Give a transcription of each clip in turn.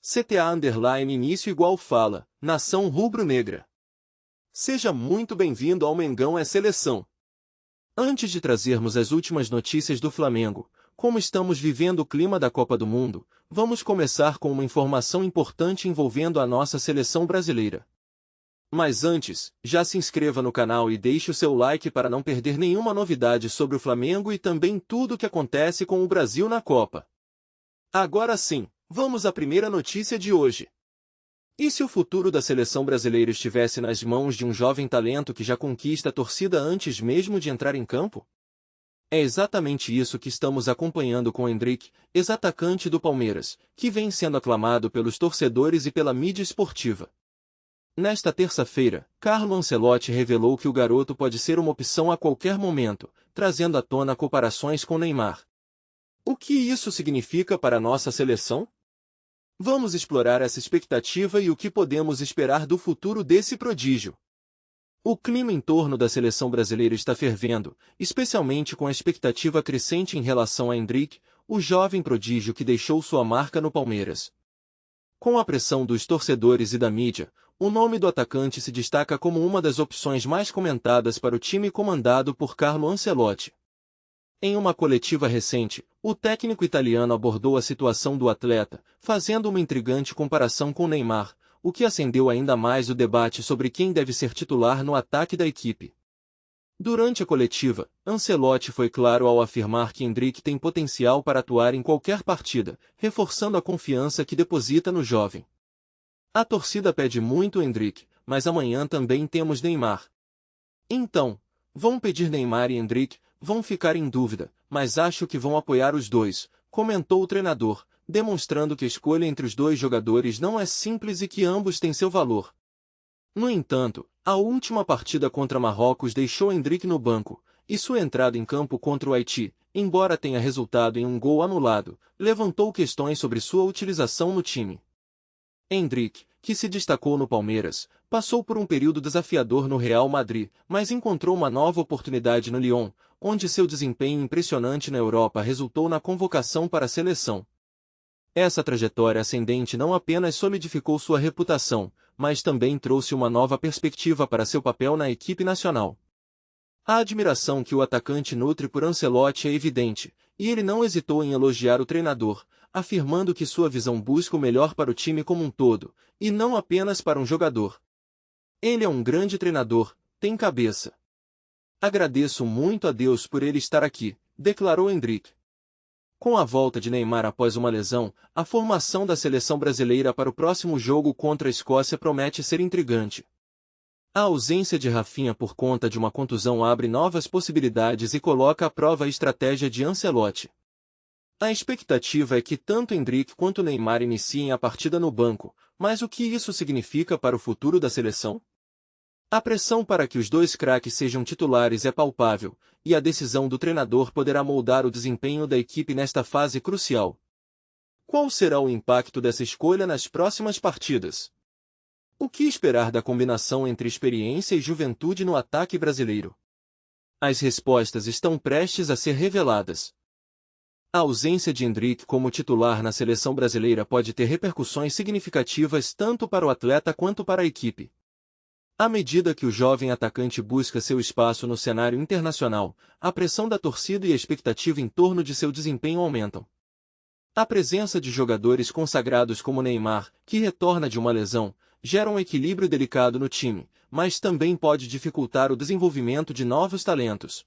CTA início igual fala, nação rubro-negra. Seja muito bem-vindo ao Mengão é Seleção. Antes de trazermos as últimas notícias do Flamengo, como estamos vivendo o clima da Copa do Mundo, vamos começar com uma informação importante envolvendo a nossa seleção brasileira. Mas antes, já se inscreva no canal e deixe o seu like para não perder nenhuma novidade sobre o Flamengo e também tudo o que acontece com o Brasil na Copa. Agora sim, vamos à primeira notícia de hoje. E se o futuro da seleção brasileira estivesse nas mãos de um jovem talento que já conquista a torcida antes mesmo de entrar em campo? É exatamente isso que estamos acompanhando com Endrick, ex-atacante do Palmeiras, que vem sendo aclamado pelos torcedores e pela mídia esportiva. Nesta terça-feira, Carlo Ancelotti revelou que o garoto pode ser uma opção a qualquer momento, trazendo à tona comparações com Neymar. O que isso significa para a nossa seleção? Vamos explorar essa expectativa e o que podemos esperar do futuro desse prodígio. O clima em torno da seleção brasileira está fervendo, especialmente com a expectativa crescente em relação a Endrick, o jovem prodígio que deixou sua marca no Palmeiras. Com a pressão dos torcedores e da mídia, o nome do atacante se destaca como uma das opções mais comentadas para o time comandado por Carlo Ancelotti. Em uma coletiva recente, o técnico italiano abordou a situação do atleta, fazendo uma intrigante comparação com Neymar, o que acendeu ainda mais o debate sobre quem deve ser titular no ataque da equipe. Durante a coletiva, Ancelotti foi claro ao afirmar que Endrick tem potencial para atuar em qualquer partida, reforçando a confiança que deposita no jovem. A torcida pede muito Endrick, mas amanhã também temos Neymar. Então, vão pedir Neymar e Endrick, vão ficar em dúvida, mas acho que vão apoiar os dois, comentou o treinador, demonstrando que a escolha entre os dois jogadores não é simples e que ambos têm seu valor. No entanto, a última partida contra Marrocos deixou Endrick no banco, e sua entrada em campo contra o Haiti, embora tenha resultado em um gol anulado, levantou questões sobre sua utilização no time. Endrick, que se destacou no Palmeiras, passou por um período desafiador no Real Madrid, mas encontrou uma nova oportunidade no Lyon, onde seu desempenho impressionante na Europa resultou na convocação para a seleção. Essa trajetória ascendente não apenas solidificou sua reputação, mas também trouxe uma nova perspectiva para seu papel na equipe nacional. A admiração que o atacante nutre por Ancelotti é evidente, e ele não hesitou em elogiar o treinador, afirmando que sua visão busca o melhor para o time como um todo, e não apenas para um jogador. Ele é um grande treinador, tem cabeça. Agradeço muito a Deus por ele estar aqui, declarou Endrick. Com a volta de Neymar após uma lesão, a formação da seleção brasileira para o próximo jogo contra a Escócia promete ser intrigante. A ausência de Rafinha por conta de uma contusão abre novas possibilidades e coloca à prova a estratégia de Ancelotti. A expectativa é que tanto Endrick quanto Neymar iniciem a partida no banco, mas o que isso significa para o futuro da seleção? A pressão para que os dois craques sejam titulares é palpável, e a decisão do treinador poderá moldar o desempenho da equipe nesta fase crucial. Qual será o impacto dessa escolha nas próximas partidas? O que esperar da combinação entre experiência e juventude no ataque brasileiro? As respostas estão prestes a ser reveladas. A ausência de Endrick como titular na seleção brasileira pode ter repercussões significativas tanto para o atleta quanto para a equipe. À medida que o jovem atacante busca seu espaço no cenário internacional, a pressão da torcida e a expectativa em torno de seu desempenho aumentam. A presença de jogadores consagrados como Neymar, que retorna de uma lesão, gera um equilíbrio delicado no time, mas também pode dificultar o desenvolvimento de novos talentos.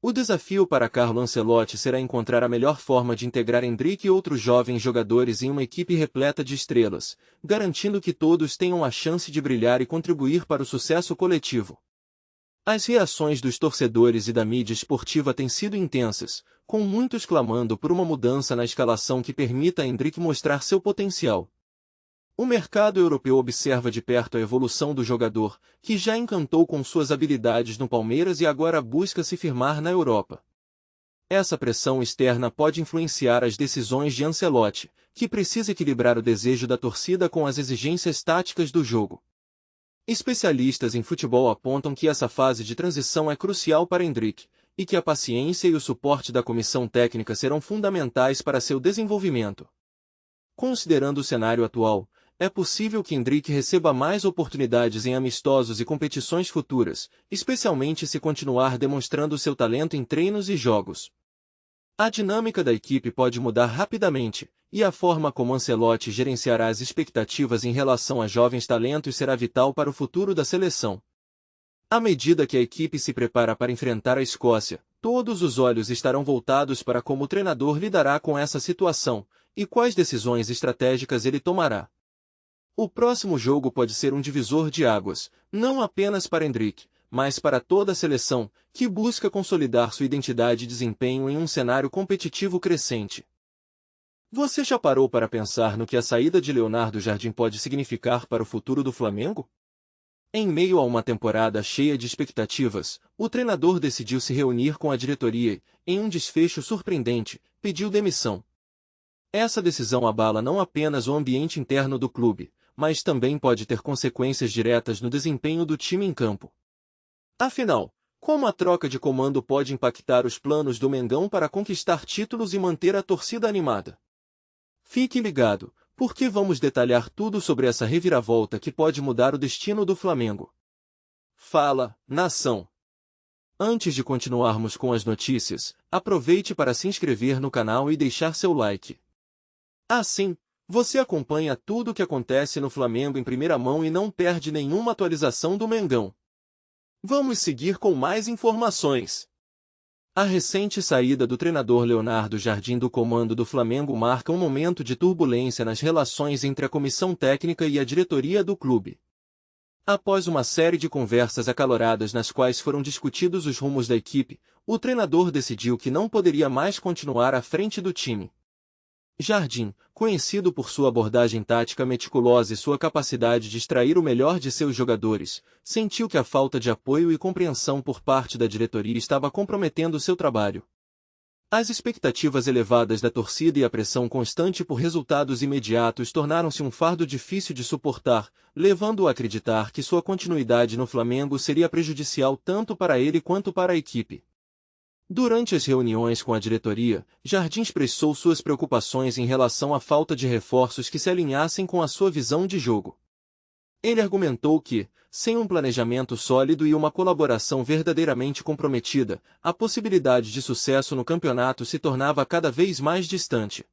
O desafio para Carlo Ancelotti será encontrar a melhor forma de integrar Endrick e outros jovens jogadores em uma equipe repleta de estrelas, garantindo que todos tenham a chance de brilhar e contribuir para o sucesso coletivo. As reações dos torcedores e da mídia esportiva têm sido intensas, com muitos clamando por uma mudança na escalação que permita a Endrick mostrar seu potencial. O mercado europeu observa de perto a evolução do jogador, que já encantou com suas habilidades no Palmeiras e agora busca se firmar na Europa. Essa pressão externa pode influenciar as decisões de Ancelotti, que precisa equilibrar o desejo da torcida com as exigências táticas do jogo. Especialistas em futebol apontam que essa fase de transição é crucial para Endrick, e que a paciência e o suporte da comissão técnica serão fundamentais para seu desenvolvimento. Considerando o cenário atual, é possível que Endrick receba mais oportunidades em amistosos e competições futuras, especialmente se continuar demonstrando seu talento em treinos e jogos. A dinâmica da equipe pode mudar rapidamente, e a forma como Ancelotti gerenciará as expectativas em relação a jovens talentos será vital para o futuro da seleção. À medida que a equipe se prepara para enfrentar a Escócia, todos os olhos estarão voltados para como o treinador lidará com essa situação, e quais decisões estratégicas ele tomará. O próximo jogo pode ser um divisor de águas, não apenas para Endrick, mas para toda a seleção, que busca consolidar sua identidade e desempenho em um cenário competitivo crescente. Você já parou para pensar no que a saída de Leonardo Jardim pode significar para o futuro do Flamengo? Em meio a uma temporada cheia de expectativas, o treinador decidiu se reunir com a diretoria e, em um desfecho surpreendente, pediu demissão. Essa decisão abala não apenas o ambiente interno do clube, mas também pode ter consequências diretas no desempenho do time em campo. Afinal, como a troca de comando pode impactar os planos do Mengão para conquistar títulos e manter a torcida animada? Fique ligado, porque vamos detalhar tudo sobre essa reviravolta que pode mudar o destino do Flamengo. Fala, nação! Antes de continuarmos com as notícias, aproveite para se inscrever no canal e deixar seu like. Assim, você acompanha tudo o que acontece no Flamengo em primeira mão e não perde nenhuma atualização do Mengão. Vamos seguir com mais informações. A recente saída do treinador Leonardo Jardim do comando do Flamengo marca um momento de turbulência nas relações entre a comissão técnica e a diretoria do clube. Após uma série de conversas acaloradas nas quais foram discutidos os rumos da equipe, o treinador decidiu que não poderia mais continuar à frente do time. Jardim, conhecido por sua abordagem tática meticulosa e sua capacidade de extrair o melhor de seus jogadores, sentiu que a falta de apoio e compreensão por parte da diretoria estava comprometendo seu trabalho. As expectativas elevadas da torcida e a pressão constante por resultados imediatos tornaram-se um fardo difícil de suportar, levando-o a acreditar que sua continuidade no Flamengo seria prejudicial tanto para ele quanto para a equipe. Durante as reuniões com a diretoria, Jardim expressou suas preocupações em relação à falta de reforços que se alinhassem com a sua visão de jogo. Ele argumentou que, sem um planejamento sólido e uma colaboração verdadeiramente comprometida, a possibilidade de sucesso no campeonato se tornava cada vez mais distante.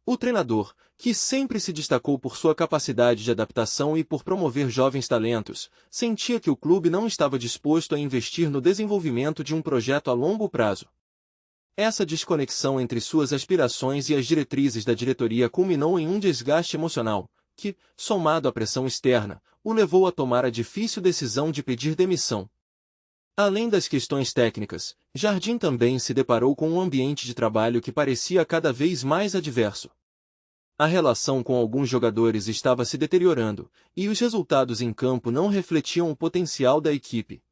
O treinador, que sempre se destacou por sua capacidade de adaptação e por promover jovens talentos, sentia que o clube não estava disposto a investir no desenvolvimento de um projeto a longo prazo. Essa desconexão entre suas aspirações e as diretrizes da diretoria culminou em um desgaste emocional, que, somado à pressão externa, o levou a tomar a difícil decisão de pedir demissão. Além das questões técnicas, Jardim também se deparou com um ambiente de trabalho que parecia cada vez mais adverso. A relação com alguns jogadores estava se deteriorando, e os resultados em campo não refletiam o potencial da equipe.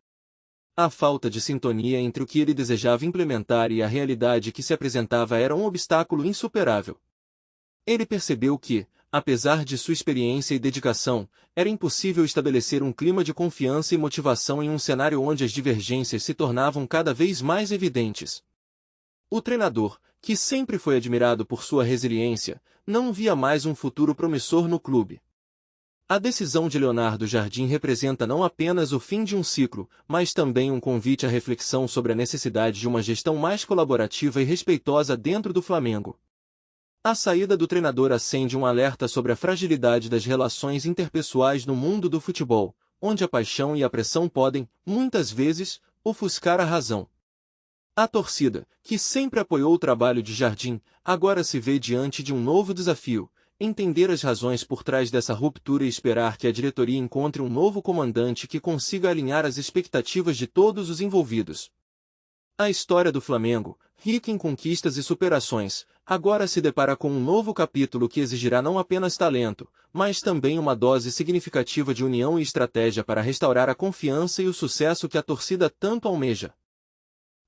A falta de sintonia entre o que ele desejava implementar e a realidade que se apresentava era um obstáculo insuperável. Ele percebeu que, apesar de sua experiência e dedicação, era impossível estabelecer um clima de confiança e motivação em um cenário onde as divergências se tornavam cada vez mais evidentes. O treinador, que sempre foi admirado por sua resiliência, não via mais um futuro promissor no clube. A decisão de Leonardo Jardim representa não apenas o fim de um ciclo, mas também um convite à reflexão sobre a necessidade de uma gestão mais colaborativa e respeitosa dentro do Flamengo. A saída do treinador acende um alerta sobre a fragilidade das relações interpessoais no mundo do futebol, onde a paixão e a pressão podem, muitas vezes, ofuscar a razão. A torcida, que sempre apoiou o trabalho de Jardim, agora se vê diante de um novo desafio: entender as razões por trás dessa ruptura e esperar que a diretoria encontre um novo comandante que consiga alinhar as expectativas de todos os envolvidos. A história do Flamengo, rica em conquistas e superações, agora se depara com um novo capítulo que exigirá não apenas talento, mas também uma dose significativa de união e estratégia para restaurar a confiança e o sucesso que a torcida tanto almeja.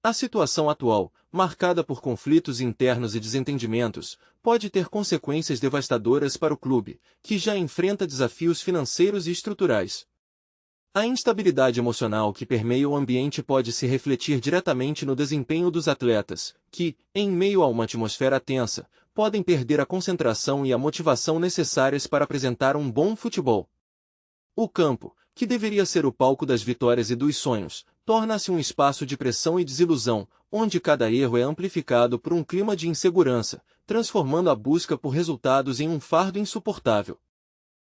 A situação atual, marcada por conflitos internos e desentendimentos, pode ter consequências devastadoras para o clube, que já enfrenta desafios financeiros e estruturais. A instabilidade emocional que permeia o ambiente pode se refletir diretamente no desempenho dos atletas, que, em meio a uma atmosfera tensa, podem perder a concentração e a motivação necessárias para apresentar um bom futebol. O campo, que deveria ser o palco das vitórias e dos sonhos, torna-se um espaço de pressão e desilusão, onde cada erro é amplificado por um clima de insegurança, transformando a busca por resultados em um fardo insuportável.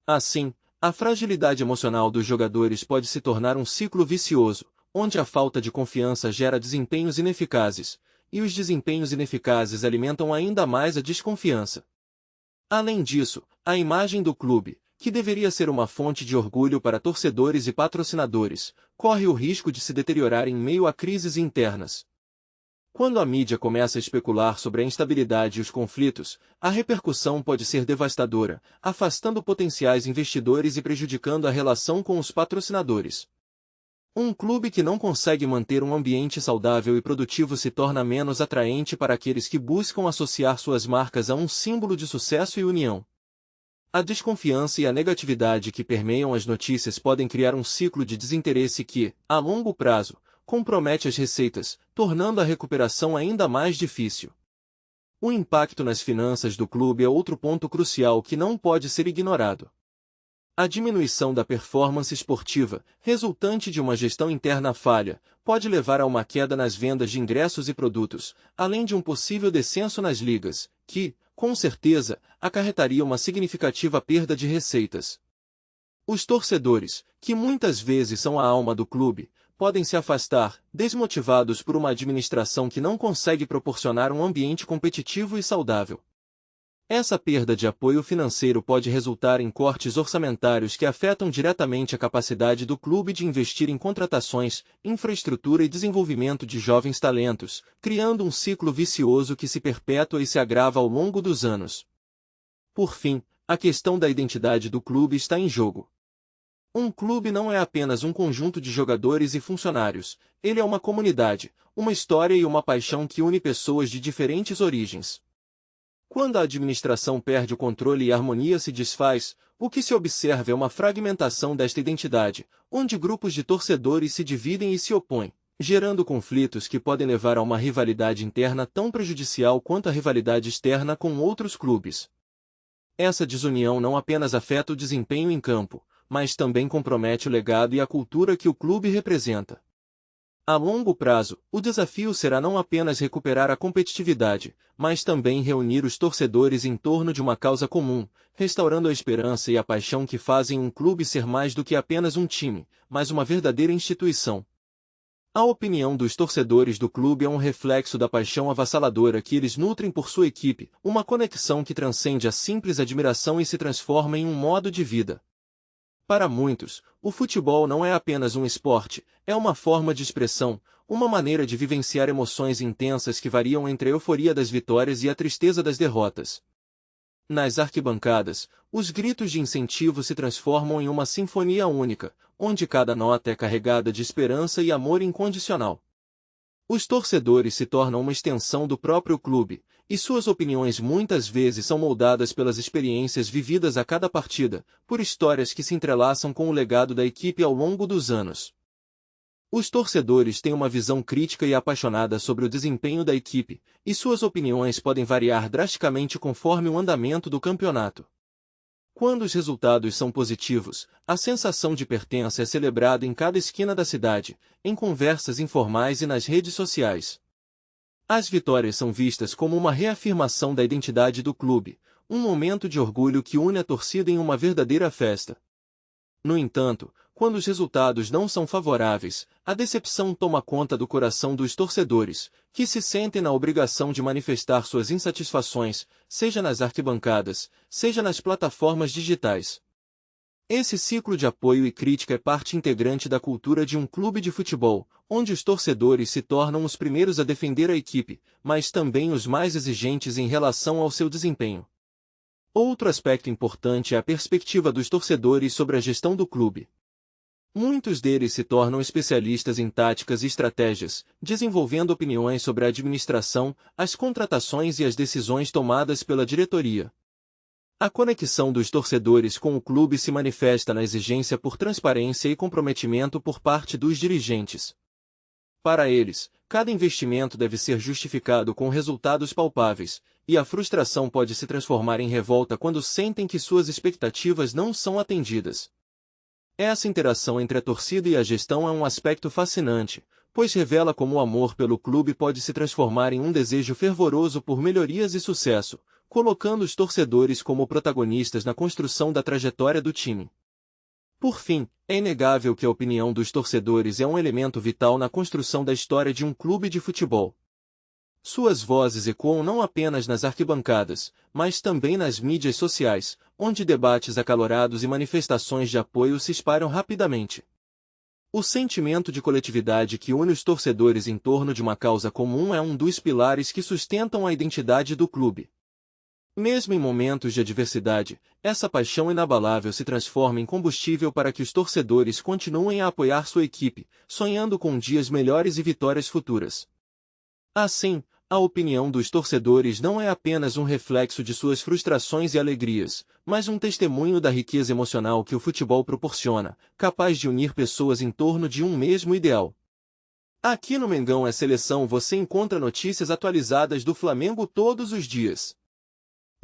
Assim, a fragilidade emocional dos jogadores pode se tornar um ciclo vicioso, onde a falta de confiança gera desempenhos ineficazes, e os desempenhos ineficazes alimentam ainda mais a desconfiança. Além disso, a imagem do clube, que deveria ser uma fonte de orgulho para torcedores e patrocinadores, corre o risco de se deteriorar em meio a crises internas. Quando a mídia começa a especular sobre a instabilidade e os conflitos, a repercussão pode ser devastadora, afastando potenciais investidores e prejudicando a relação com os patrocinadores. Um clube que não consegue manter um ambiente saudável e produtivo se torna menos atraente para aqueles que buscam associar suas marcas a um símbolo de sucesso e união. A desconfiança e a negatividade que permeiam as notícias podem criar um ciclo de desinteresse que, a longo prazo, compromete as receitas, tornando a recuperação ainda mais difícil. O impacto nas finanças do clube é outro ponto crucial que não pode ser ignorado. A diminuição da performance esportiva, resultante de uma gestão interna falha, pode levar a uma queda nas vendas de ingressos e produtos, além de um possível descenso nas ligas, que, com certeza, acarretaria uma significativa perda de receitas. Os torcedores, que muitas vezes são a alma do clube, podem se afastar, desmotivados por uma administração que não consegue proporcionar um ambiente competitivo e saudável. Essa perda de apoio financeiro pode resultar em cortes orçamentários que afetam diretamente a capacidade do clube de investir em contratações, infraestrutura e desenvolvimento de jovens talentos, criando um ciclo vicioso que se perpetua e se agrava ao longo dos anos. Por fim, a questão da identidade do clube está em jogo. Um clube não é apenas um conjunto de jogadores e funcionários, ele é uma comunidade, uma história e uma paixão que une pessoas de diferentes origens. Quando a administração perde o controle e a harmonia se desfaz, o que se observa é uma fragmentação desta identidade, onde grupos de torcedores se dividem e se opõem, gerando conflitos que podem levar a uma rivalidade interna tão prejudicial quanto a rivalidade externa com outros clubes. Essa desunião não apenas afeta o desempenho em campo, mas também compromete o legado e a cultura que o clube representa. A longo prazo, o desafio será não apenas recuperar a competitividade, mas também reunir os torcedores em torno de uma causa comum, restaurando a esperança e a paixão que fazem um clube ser mais do que apenas um time, mas uma verdadeira instituição. A opinião dos torcedores do clube é um reflexo da paixão avassaladora que eles nutrem por sua equipe, uma conexão que transcende a simples admiração e se transforma em um modo de vida. Para muitos, o futebol não é apenas um esporte, é uma forma de expressão, uma maneira de vivenciar emoções intensas que variam entre a euforia das vitórias e a tristeza das derrotas. Nas arquibancadas, os gritos de incentivo se transformam em uma sinfonia única, onde cada nota é carregada de esperança e amor incondicional. Os torcedores se tornam uma extensão do próprio clube, e suas opiniões muitas vezes são moldadas pelas experiências vividas a cada partida, por histórias que se entrelaçam com o legado da equipe ao longo dos anos. Os torcedores têm uma visão crítica e apaixonada sobre o desempenho da equipe, e suas opiniões podem variar drasticamente conforme o andamento do campeonato. Quando os resultados são positivos, a sensação de pertença é celebrada em cada esquina da cidade, em conversas informais e nas redes sociais. As vitórias são vistas como uma reafirmação da identidade do clube, um momento de orgulho que une a torcida em uma verdadeira festa. No entanto, quando os resultados não são favoráveis, a decepção toma conta do coração dos torcedores, que se sentem na obrigação de manifestar suas insatisfações, seja nas arquibancadas, seja nas plataformas digitais. Esse ciclo de apoio e crítica é parte integrante da cultura de um clube de futebol, onde os torcedores se tornam os primeiros a defender a equipe, mas também os mais exigentes em relação ao seu desempenho. Outro aspecto importante é a perspectiva dos torcedores sobre a gestão do clube. Muitos deles se tornam especialistas em táticas e estratégias, desenvolvendo opiniões sobre a administração, as contratações e as decisões tomadas pela diretoria. A conexão dos torcedores com o clube se manifesta na exigência por transparência e comprometimento por parte dos dirigentes. Para eles, cada investimento deve ser justificado com resultados palpáveis, e a frustração pode se transformar em revolta quando sentem que suas expectativas não são atendidas. Essa interação entre a torcida e a gestão é um aspecto fascinante, pois revela como o amor pelo clube pode se transformar em um desejo fervoroso por melhorias e sucesso, colocando os torcedores como protagonistas na construção da trajetória do time. Por fim, é inegável que a opinião dos torcedores é um elemento vital na construção da história de um clube de futebol. Suas vozes ecoam não apenas nas arquibancadas, mas também nas mídias sociais, onde debates acalorados e manifestações de apoio se espalham rapidamente. O sentimento de coletividade que une os torcedores em torno de uma causa comum é um dos pilares que sustentam a identidade do clube. Mesmo em momentos de adversidade, essa paixão inabalável se transforma em combustível para que os torcedores continuem a apoiar sua equipe, sonhando com dias melhores e vitórias futuras. Assim, a opinião dos torcedores não é apenas um reflexo de suas frustrações e alegrias, mas um testemunho da riqueza emocional que o futebol proporciona, capaz de unir pessoas em torno de um mesmo ideal. Aqui no Mengão é Seleção você encontra notícias atualizadas do Flamengo todos os dias.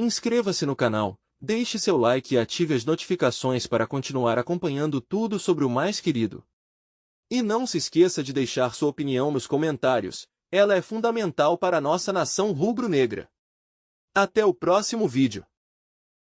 Inscreva-se no canal, deixe seu like e ative as notificações para continuar acompanhando tudo sobre o mais querido. E não se esqueça de deixar sua opinião nos comentários, ela é fundamental para a nossa nação rubro-negra. Até o próximo vídeo.